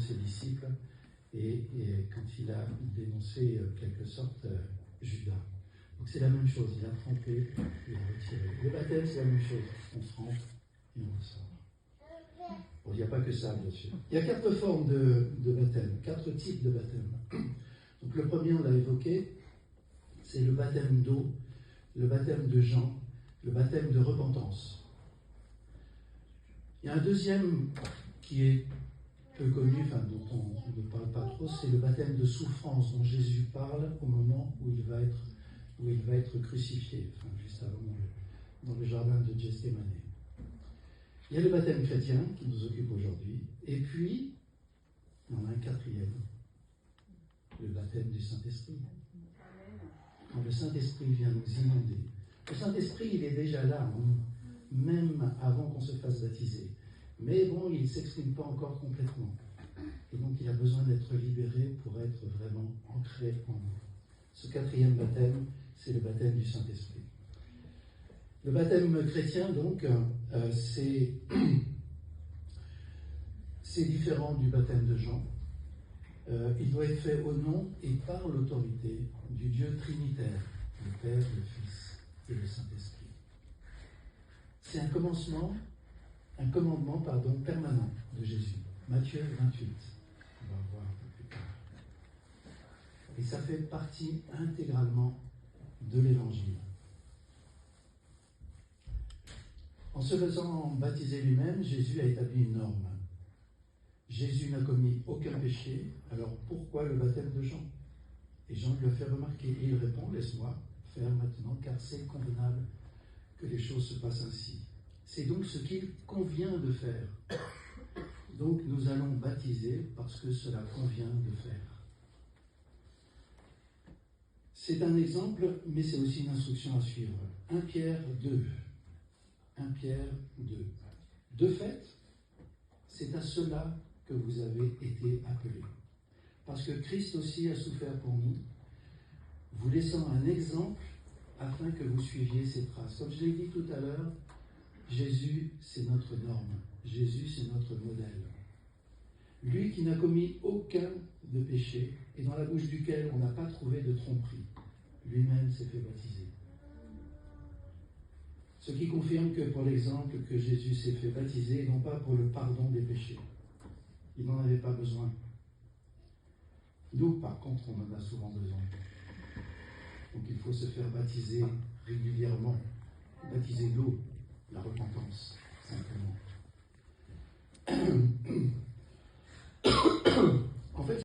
ses disciples et quand il a dénoncé quelque sorte Judas. Donc c'est la même chose, il a trempé, il a retiré. Le baptême, c'est la même chose, on trempe et on ressort. Bon, il n'y a pas que ça, bien sûr. Il y a 4 formes de baptême, 4 types de baptême. Donc le premier, on l'a évoqué, c'est le baptême d'eau, le baptême de Jean, le baptême de repentance. Il y a un deuxième qui est peu connu, enfin, dont on ne parle pas trop, c'est le baptême de souffrance dont Jésus parle au moment où il va être crucifié, enfin, juste avant dans le jardin de Gethsémane. Il y a le baptême chrétien qui nous occupe aujourd'hui, et puis il y en a un quatrième, le baptême du Saint-Esprit. Quand le Saint-Esprit vient nous inonder. Le Saint-Esprit, il est déjà là, même avant qu'on se fasse baptiser. Mais bon, il ne s'exprime pas encore complètement. Et donc, il a besoin d'être libéré pour être vraiment ancré en nous. Ce quatrième baptême, c'est le baptême du Saint-Esprit. Le baptême chrétien, donc, c'est différent du baptême de Jean. Il doit être fait au nom et par l'autorité du Dieu trinitaire, le Père, le Fils et le Saint-Esprit. C'est un commandement permanent de Jésus. Matthieu 28, on va voir un peu plus tard. Et ça fait partie intégralement de l'Évangile. En se faisant baptiser lui-même, Jésus a établi une norme. Jésus n'a commis aucun péché, alors pourquoi le baptême de Jean? Et Jean lui a fait remarquer, et il répond, laisse-moi faire maintenant, car c'est convenable que les choses se passent ainsi. C'est donc ce qu'il convient de faire. Donc nous allons baptiser parce que cela convient de faire. C'est un exemple, mais c'est aussi une instruction à suivre. 1 Pierre 2. 1 Pierre 2. De fait, c'est à cela que vous avez été appelés. Parce que Christ aussi a souffert pour nous, vous laissant un exemple afin que vous suiviez ses traces. Comme je l'ai dit tout à l'heure, Jésus, c'est notre norme. Jésus, c'est notre modèle. Lui qui n'a commis aucun de péché et dans la bouche duquel on n'a pas trouvé de tromperie, lui-même s'est fait baptiser. Ce qui confirme que pour l'exemple que Jésus s'est fait baptiser, non pas pour le pardon des péchés. Il n'en avait pas besoin. Nous, par contre, on en a souvent besoin. Donc il faut se faire baptiser régulièrement. Baptiser l'eau, la repentance, simplement.